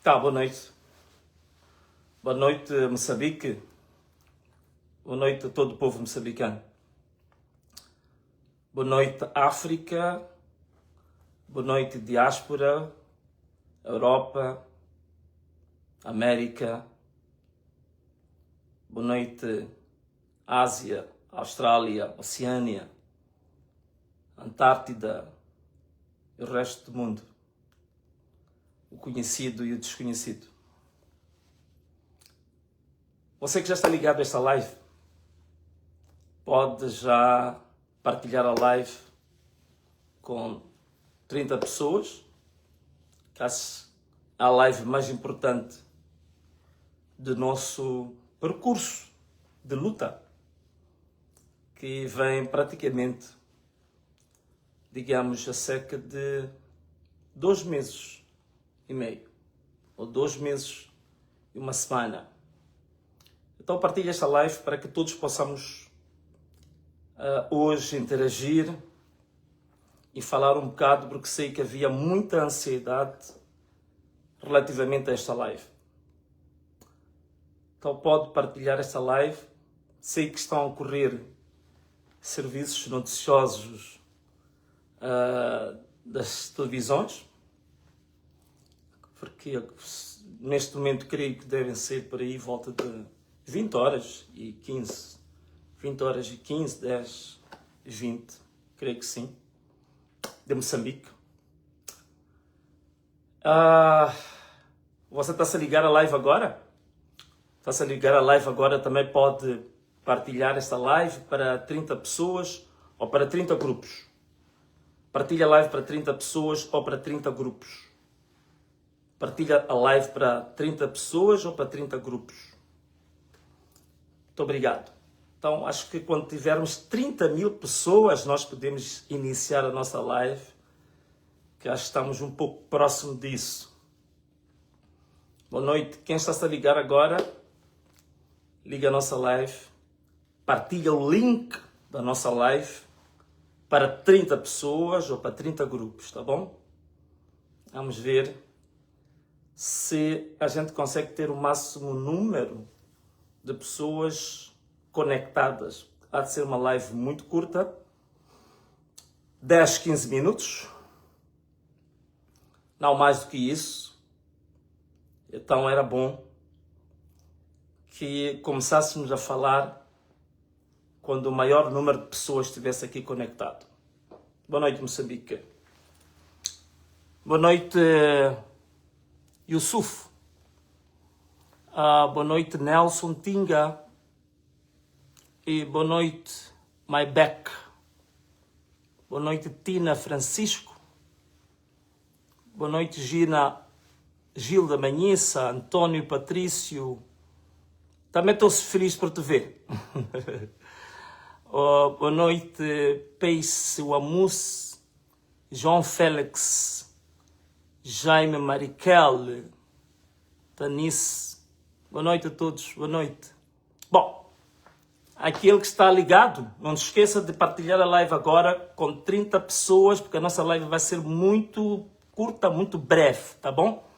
Tá, boa noite. Boa noite, Moçambique. Boa noite a todo o povo moçambicano. Boa noite, África. Boa noite, diáspora, Europa, América. Boa noite, Ásia, Austrália, Oceânia, Antártida e o resto do mundo. O conhecido e o desconhecido. Você que já está ligado a esta live, pode já partilhar a live com 30 pessoas, que é a live mais importante do nosso percurso de luta, que vem praticamente, digamos, a cerca de 2 meses e meio, ou 2 meses e uma semana. Então partilhe esta live para que todos possamos hoje interagir e falar um bocado, porque sei que havia muita ansiedade relativamente a esta live. Então pode partilhar esta live. Sei que estão a ocorrer serviços noticiosos das televisões, porque neste momento creio que devem ser por aí volta de 20 horas e 15, 20 horas e 15, 10, 20, creio que sim, de Moçambique. Você está-se a ligar a live agora? Está-se a ligar a live agora, também pode partilhar esta live para 30 pessoas ou para 30 grupos. Partilha a live para 30 pessoas ou para 30 grupos. Partilha a live para 30 pessoas ou para 30 grupos. Muito obrigado. Então, acho que quando tivermos 30 mil pessoas, nós podemos iniciar a nossa live, que acho que estamos um pouco próximo disso. Boa noite. Quem está-se a ligar agora, liga a nossa live, partilha o link da nossa live para 30 pessoas ou para 30 grupos, tá bom? Vamos ver se a gente consegue ter o máximo número de pessoas conectadas. Há de ser uma live muito curta, 10, 15 minutos, não mais do que isso. Então era bom que começássemos a falar quando o maior número de pessoas estivesse aqui conectado. Boa noite, Moçambique. Boa noite, Yusuf. Boa noite, Nelson Tinga. E boa noite, Maybeck. Boa noite, Tina Francisco. Boa noite, Gilda Manhissa, António Patrício. Também estou feliz por te ver. Boa noite, Pace Wamus, João Félix, Jaime Mariquel, Tanice. Boa noite a todos, boa noite. Bom, aquele que está ligado, não se esqueça de partilhar a live agora com 30 pessoas, porque a nossa live vai ser muito curta, muito breve, tá bom?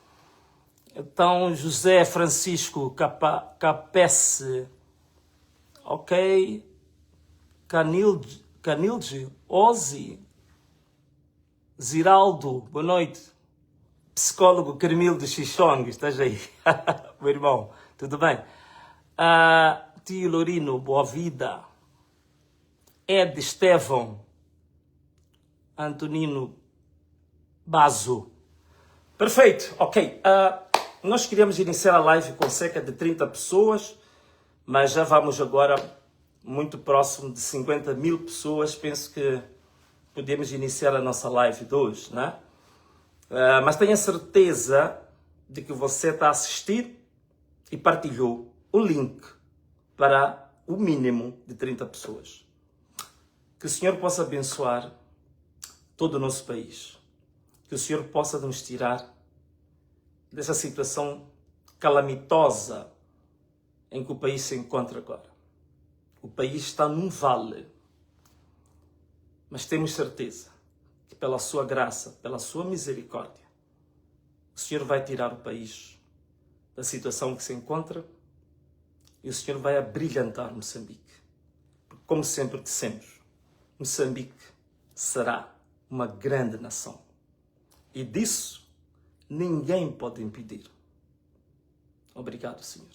Então, José Francisco Capesse, ok? Canilde, Ozzy, Ziraldo, boa noite. Psicólogo Carmilo de Xixong, estás aí? Meu irmão, tudo bem? Tio Lorino, boa vida. Ed Estevão, Antonino Bazo. Perfeito, ok. Nós queríamos iniciar a live com cerca de 30 pessoas, mas já vamos agora muito próximo de 50 mil pessoas. Penso que podemos iniciar a nossa live de hoje, né? Mas tenho a certeza de que você está a assistir e partilhou o link para o mínimo de 30 pessoas. Que o Senhor possa abençoar todo o nosso país. Que o Senhor possa nos tirar dessa situação calamitosa em que o país se encontra agora. O país está num vale. Mas temos certeza que pela sua graça, pela sua misericórdia, o Senhor vai tirar o país da situação que se encontra e o Senhor vai abrilhantar Moçambique. Porque, como sempre dissemos, Moçambique será uma grande nação. E disso ninguém pode impedir. Obrigado, Senhor.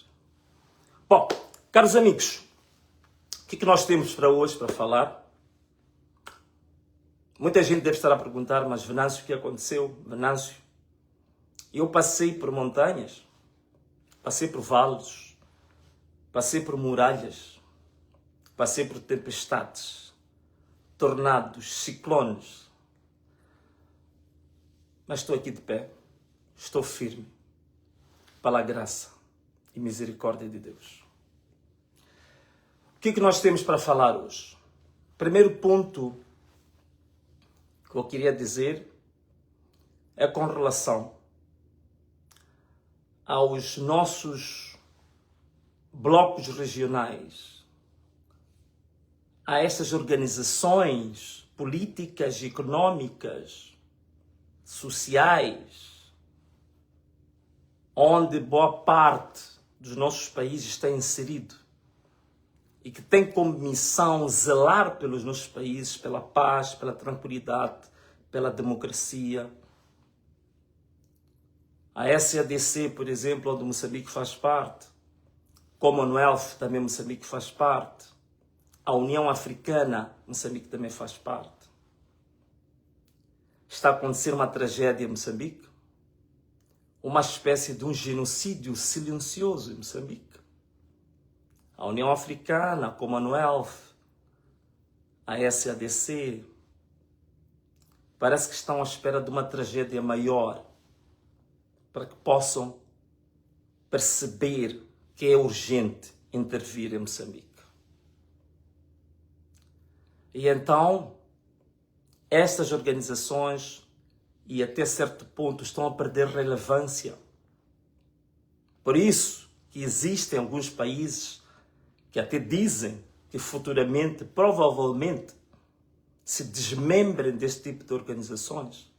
Bom, caros amigos, o que nós temos para hoje para falar? Muita gente deve estar a perguntar, mas Venâncio, o que aconteceu? Venâncio, eu passei por montanhas, passei por vales, passei por muralhas, passei por tempestades, tornados, ciclones, mas estou aqui de pé, estou firme, pela graça e misericórdia de Deus. O que nós temos para falar hoje? Primeiro ponto que eu queria dizer é com relação aos nossos blocos regionais, a essas organizações políticas, econômicas, sociais, onde boa parte dos nossos países está inserido e que tem como missão zelar pelos nossos países, pela paz, pela tranquilidade, pela democracia. A SADC, por exemplo, onde Moçambique faz parte, Commonwealth, também Moçambique faz parte, a União Africana, Moçambique também faz parte. Está a acontecer uma tragédia em Moçambique, uma espécie de um genocídio silencioso em Moçambique. A União Africana, a Commonwealth, a SADC, parece que estão à espera de uma tragédia maior para que possam perceber que é urgente intervir em Moçambique. E então, estas organizações, e até certo ponto, estão a perder relevância. Por isso que existem alguns países que até dizem que futuramente, provavelmente, se desmembrem deste tipo de organizações.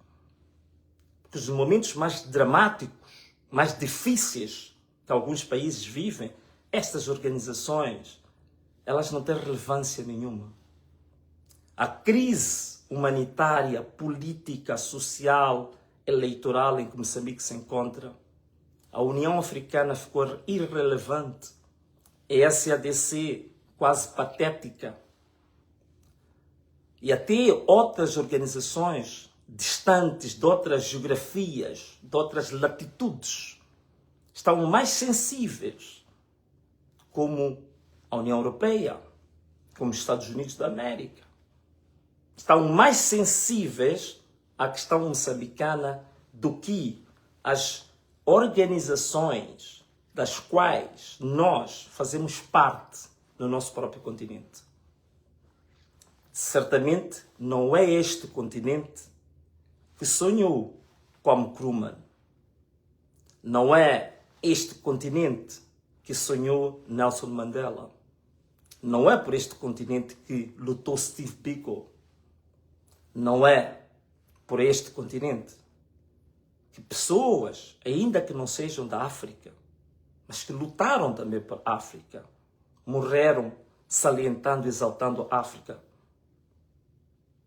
Porque os momentos mais dramáticos, mais difíceis que alguns países vivem, estas organizações, elas não têm relevância nenhuma. A crise humanitária, política, social, eleitoral em que Moçambique se encontra, a União Africana ficou irrelevante. A SADC quase patética. E até outras organizações distantes, de outras geografias, de outras latitudes, estão mais sensíveis, como a União Europeia, como os Estados Unidos da América. Estão mais sensíveis à questão moçambicana do que as organizações das quais nós fazemos parte no nosso próprio continente. Certamente não é este continente que sonhou como Nkrumah. Não é este continente que sonhou Nelson Mandela. Não é por este continente que lutou Steve Biko. Não é por este continente que pessoas, ainda que não sejam da África, mas que lutaram também por África, morreram salientando, exaltando a África,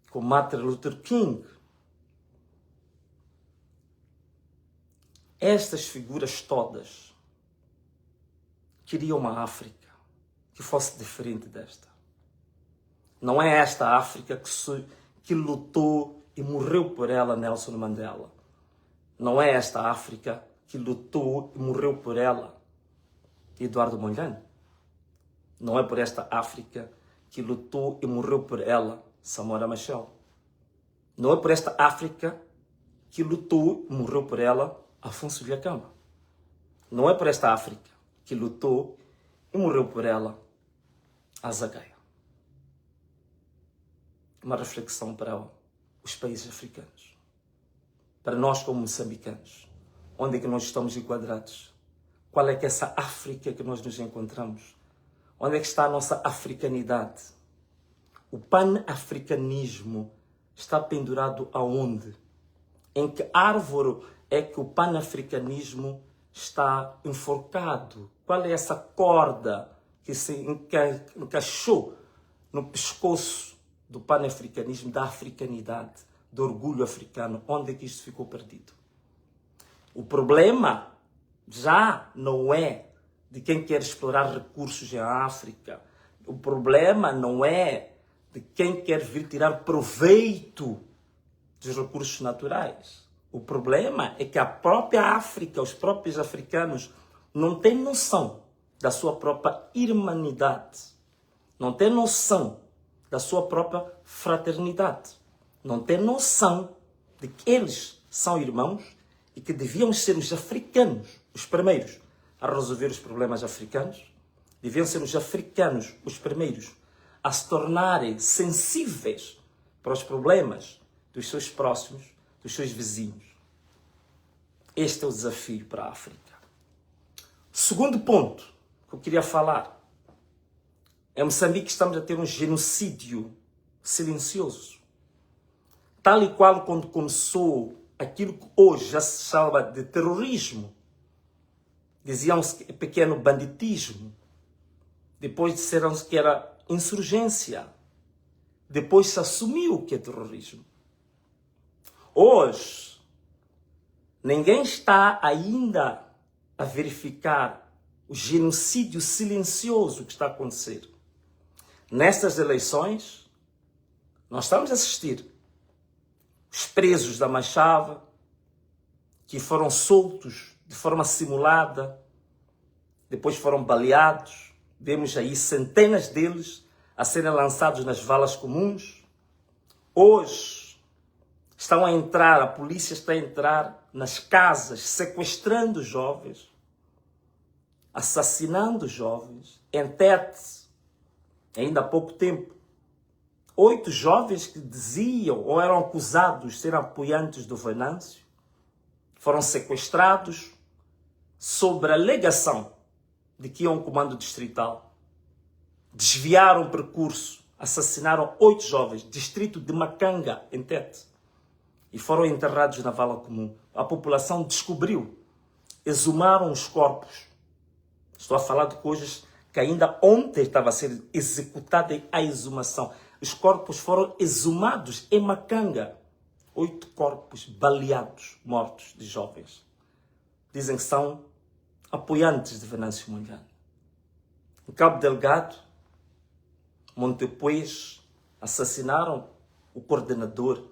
como Martin Luther King. Estas figuras todas queriam uma África que fosse diferente desta. Não é esta África que lutou e morreu por ela Nelson Mandela. Não é esta África que lutou e morreu por ela Eduardo Mondlane. Não é por esta África que lutou e morreu por ela Samora Machel. Não é por esta África que lutou e morreu por ela Afonso Dhlakama. Não é por esta África que lutou e morreu por ela Asa Gaya. Uma reflexão para os países africanos. Para nós como moçambicanos. Onde é que nós estamos enquadrados? Qual é que é essa África que nós nos encontramos? Onde é que está a nossa africanidade? O pan-africanismo está pendurado aonde? Em que árvore é que o pan-africanismo está enforcado? Qual é essa corda que se encaixou no pescoço do panafricanismo, da africanidade, do orgulho africano? Onde é que isto ficou perdido? O problema já não é de quem quer explorar recursos em África. O problema não é de quem quer vir tirar proveito dos recursos naturais. O problema é que a própria África, os próprios africanos, não têm noção da sua própria irmanidade. Não têm noção da sua própria fraternidade. Não têm noção de que eles são irmãos e que deviam ser os africanos os primeiros a resolver os problemas africanos. Deviam ser os africanos os primeiros a se tornarem sensíveis para os problemas dos seus próximos, dos seus vizinhos. Este é o desafio para a África. Segundo ponto que eu queria falar. Em Moçambique estamos a ter um genocídio silencioso. Tal e qual quando começou aquilo que hoje já se chama de terrorismo. Diziam-se que é pequeno banditismo. Depois disseram-se que era insurgência. Depois se assumiu que é terrorismo. Hoje, ninguém está ainda a verificar o genocídio silencioso que está a acontecer. Nestas eleições, nós estamos a assistir os presos da Machava, que foram soltos de forma simulada, depois foram baleados. Vemos aí centenas deles a serem lançados nas valas comuns. Hoje estão a entrar, a polícia está a entrar nas casas, sequestrando jovens, assassinando jovens. Em Tete, ainda há pouco tempo, 8 jovens que diziam ou eram acusados de serem apoiantes do Venâncio foram sequestrados sob a alegação de que iam ao comando distrital. Desviaram o percurso, assassinaram 8 jovens, distrito de Macanga, em Tete, e foram enterrados na vala comum. A população descobriu, exumaram os corpos. Estou a falar de coisas que ainda ontem estava a ser executada a exumação. Os corpos foram exumados em Macanga. 8 corpos baleados, mortos, de jovens. Dizem que são apoiantes de Venâncio Mondlane. Em Cabo Delgado, Montepuez, assassinaram o coordenador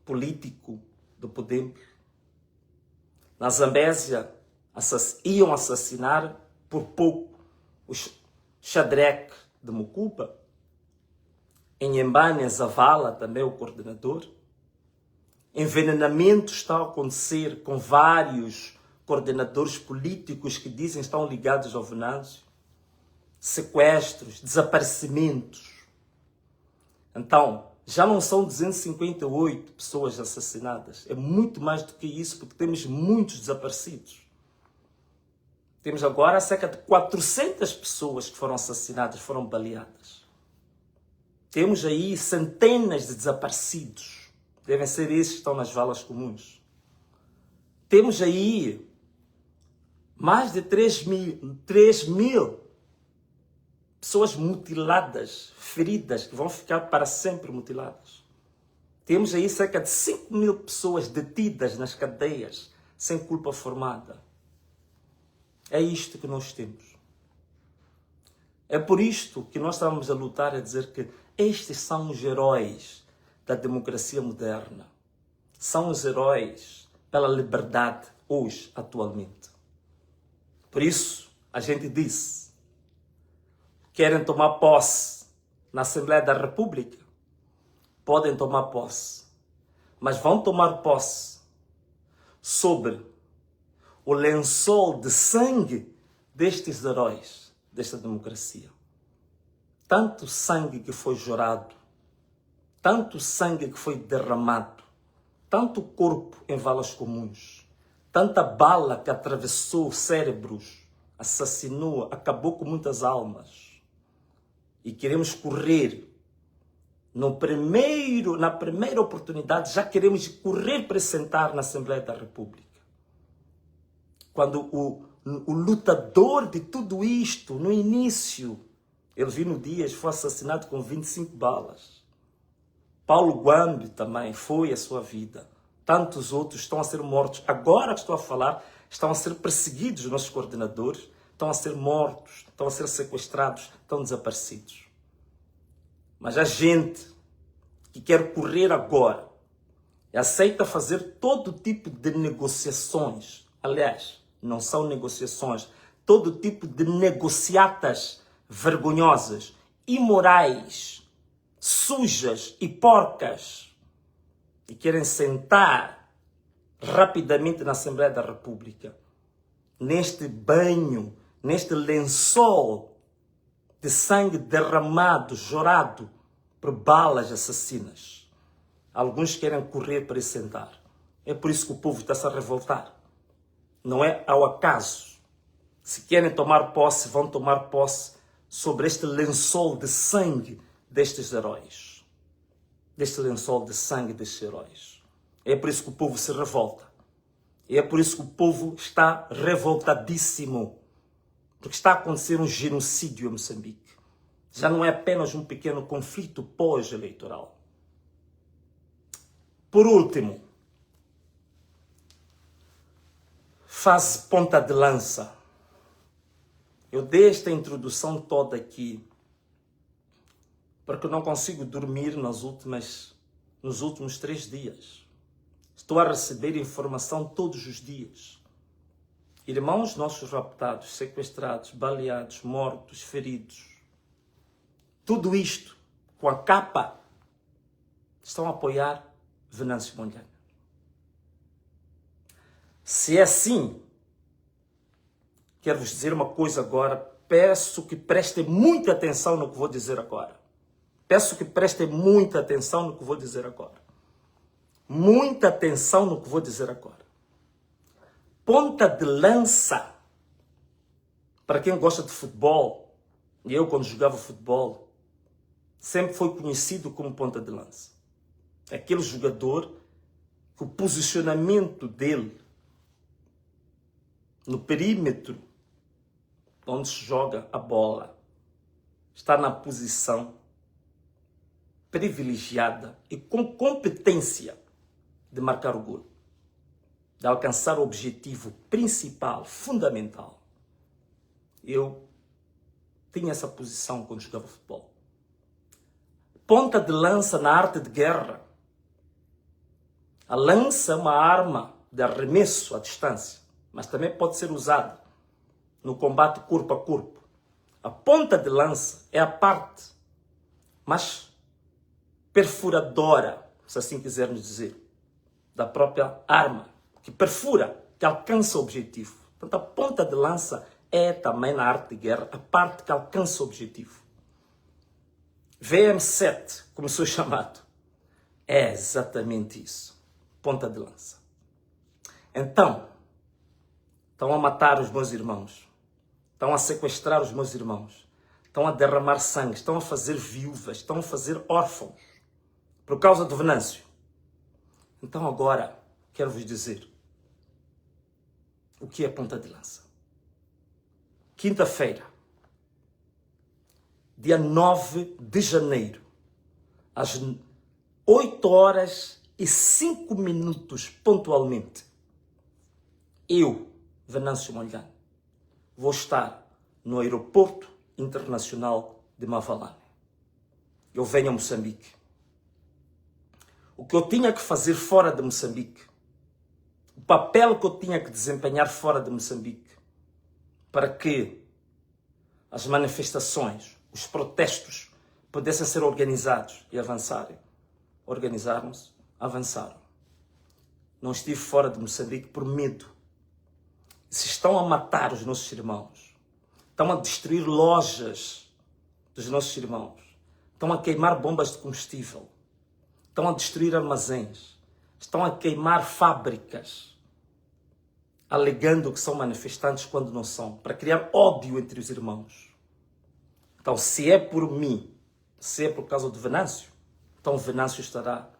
político do Podemos. Na Zambésia, iam assassinar por pouco o Shadrach de Mucuba. Em Embane, Zavala, também o coordenador. Envenenamento está a acontecer com vários coordenadores políticos que dizem que estão ligados ao Venâncio. Sequestros, desaparecimentos. Então, já não são 258 pessoas assassinadas. É muito mais do que isso, porque temos muitos desaparecidos. Temos agora cerca de 400 pessoas que foram assassinadas, foram baleadas. Temos aí centenas de desaparecidos. Devem ser esses que estão nas valas comuns. Temos aí mais de 3 mil pessoas mutiladas, feridas, que vão ficar para sempre mutiladas. Temos aí cerca de 5 mil pessoas detidas nas cadeias, sem culpa formada. É isto que nós temos. É por isto que nós estamos a lutar, a dizer que estes são os heróis da democracia moderna. São os heróis pela liberdade hoje, atualmente. Por isso, a gente disse, querem tomar posse na Assembleia da República? Podem tomar posse. Mas vão tomar posse sobre o lençol de sangue destes heróis, desta democracia. Tanto sangue que foi jorado, tanto sangue que foi derramado, tanto corpo em valas comuns, tanta bala que atravessou cérebros, assassinou, acabou com muitas almas. E queremos correr na primeira oportunidade, já queremos correr para sentar na Assembleia da República. Quando o lutador de tudo isto, no início, Elvino Dias foi assassinado com 25 balas. Paulo Guambi também foi a sua vida. Tantos outros estão a ser mortos. Agora que estou a falar, estão a ser perseguidos os nossos coordenadores, estão a ser mortos, estão a ser sequestrados, estão desaparecidos. Mas a gente que quer correr agora e aceita fazer todo tipo de negociações, aliás, não são negociações, todo tipo de negociatas vergonhosas, imorais, sujas e porcas, e querem sentar rapidamente na Assembleia da República, neste banho, neste lençol de sangue derramado, jorado por balas assassinas. Alguns querem correr para se sentar. É por isso que o povo está se a revoltar. Não é ao acaso. Se querem tomar posse, vão tomar posse sobre este lençol de sangue destes heróis. Deste lençol de sangue destes heróis. É por isso que o povo se revolta. E é por isso que o povo está revoltadíssimo. Porque está a acontecer um genocídio em Moçambique. Já não é apenas um pequeno conflito pós-eleitoral. Por último, fase ponta de lança. Eu dei esta introdução toda aqui porque não consigo dormir nos últimos 3 dias. Estou a receber informação todos os dias. Irmãos nossos raptados, sequestrados, baleados, mortos, feridos. Tudo isto, com a capa, estão a apoiar Venâncio Mondlane. Se é assim, quero vos dizer uma coisa agora. Peço que prestem muita atenção no que vou dizer agora. Peço que prestem muita atenção no que vou dizer agora. Muita atenção no que vou dizer agora. Ponta de lança, para quem gosta de futebol, e eu quando jogava futebol, sempre foi conhecido como ponta de lança. Aquele jogador que o posicionamento dele no perímetro onde se joga a bola está na posição privilegiada e com competência de marcar o gol, de alcançar o objetivo principal, fundamental. Eu tinha essa posição quando jogava futebol. Ponta de lança na arte de guerra. A lança é uma arma de arremesso à distância, mas também pode ser usada no combate corpo a corpo. A ponta de lança é a parte mais perfuradora, se assim quisermos dizer, da própria arma, que perfura, que alcança o objetivo. Portanto, a ponta de lança é também na arte de guerra a parte que alcança o objetivo. VM7, como sou chamado, é exatamente isso. Ponta de lança. Então, estão a matar os meus irmãos. Estão a sequestrar os meus irmãos. Estão a derramar sangue. Estão a fazer viúvas. Estão a fazer órfãos. Por causa do Venâncio. Então agora, quero vos dizer o que é ponta de lança. Quinta-feira, dia 9 de janeiro, às 8h05 pontualmente, eu, Venâncio Mondlane, vou estar no aeroporto internacional de Mavalane. Eu venho a Moçambique. O que eu tinha que fazer fora de Moçambique, o papel que eu tinha que desempenhar fora de Moçambique, para que as manifestações, os protestos pudessem ser organizados e avançarem. Organizaram-se, avançaram. Não estive fora de Moçambique por medo. Se estão a matar os nossos irmãos, estão a destruir lojas dos nossos irmãos, estão a queimar bombas de combustível, estão a destruir armazéns, estão a queimar fábricas, alegando que são manifestantes quando não são, para criar ódio entre os irmãos. Então, se é por mim, se é por causa do Venâncio, então Venâncio estará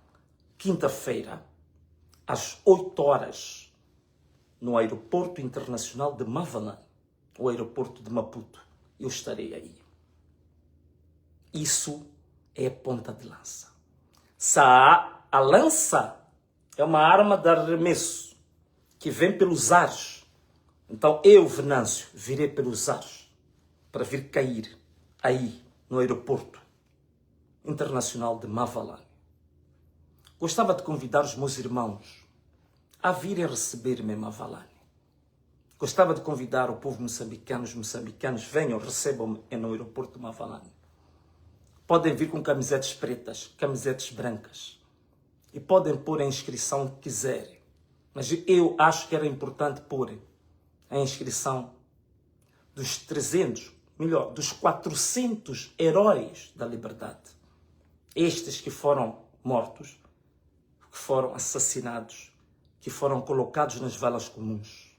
quinta-feira, às 8h, no aeroporto internacional de Mavalane, o aeroporto de Maputo. Eu estarei aí. Isso é a ponta de lança. A lança é uma arma de arremesso que vem pelos ares. Então eu, Venâncio, virei pelos ares para vir cair aí no aeroporto internacional de Mavalane. Gostava de convidar os meus irmãos a virem receber-me em Mavalane. Gostava de convidar o povo moçambicano, os moçambicanos, venham, recebam-me no aeroporto de Mavalane. Podem vir com camisetas pretas, camisetas brancas. E podem pôr a inscrição que quiserem. Mas eu acho que era importante pôr a inscrição dos 400 heróis da liberdade. Estes que foram mortos, que foram assassinados, que foram colocados nas valas comuns.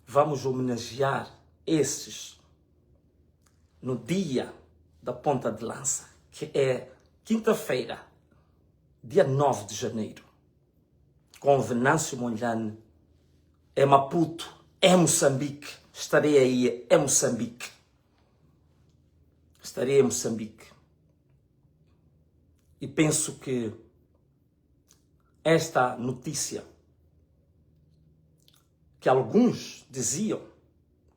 Vamos homenagear esses no dia da ponta de lança, que é quinta-feira, dia 9 de janeiro, com Venâncio Mondlane, é Maputo, é Moçambique. Estarei aí, é Moçambique. Estarei em Moçambique. E penso que esta notícia, que alguns diziam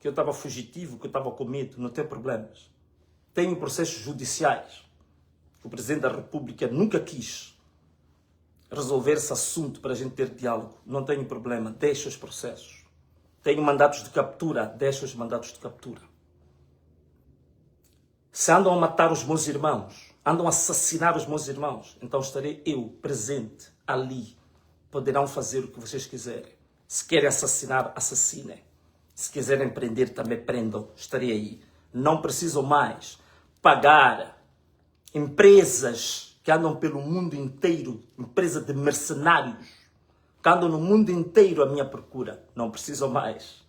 que eu estava fugitivo, que eu estava com medo, não tem problemas. Tenho processos judiciais. O Presidente da República nunca quis resolver esse assunto para a gente ter diálogo. Não tenho problema, deixa os processos. Tenho mandatos de captura, deixa os mandatos de captura. Se andam a matar os meus irmãos, andam a assassinar os meus irmãos, então estarei eu presente ali. Poderão fazer o que vocês quiserem. Se querem assassinar, assassinem. Se quiserem prender, também prendam. Estarei aí. Não precisam mais pagar empresas que andam pelo mundo inteiro, empresa de mercenários, que andam no mundo inteiro à minha procura. Não precisam mais.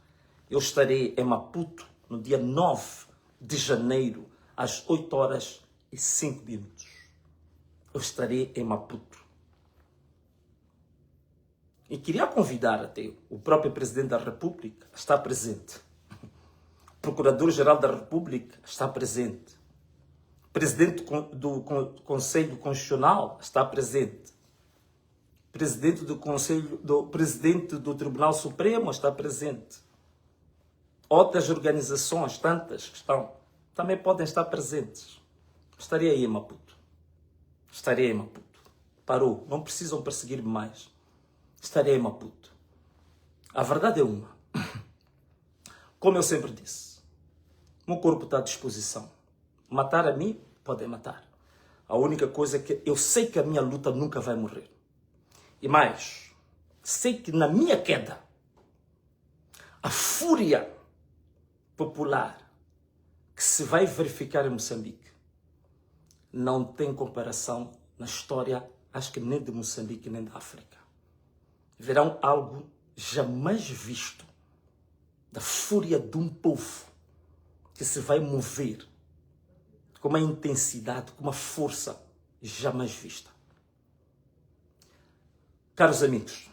Eu estarei em Maputo no dia 9 de janeiro, às 8h05. Eu estarei em Maputo. E queria convidar até o próprio Presidente da República a estar presente. O Procurador-Geral da República está presente. O Presidente do Conselho Constitucional está presente. O Presidente do Tribunal Supremo está presente. Outras organizações, tantas que estão, também podem estar presentes. Estarei aí em Maputo. Estarei em Maputo. Parou. Não precisam perseguir-me mais. Estarei em Maputo. A verdade é uma. Como eu sempre disse, o meu corpo está à disposição. Matar a mim, podem matar. A única coisa é que eu sei que a minha luta nunca vai morrer. E mais, sei que na minha queda, a fúria popular que se vai verificar em Moçambique não tem comparação na história, acho que nem de Moçambique nem da África. Verão algo jamais visto da fúria de um povo que se vai mover com uma intensidade, com uma força jamais vista. Caros amigos,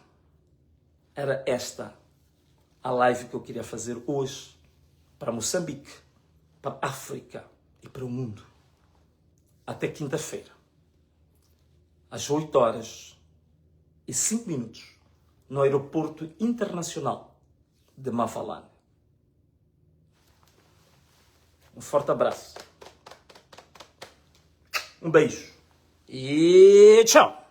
era esta a live que eu queria fazer hoje para Moçambique, para a África e para o mundo. Até quinta-feira, às 8h05, no aeroporto internacional de Mavalane. Um forte abraço. Um beijo. E tchau.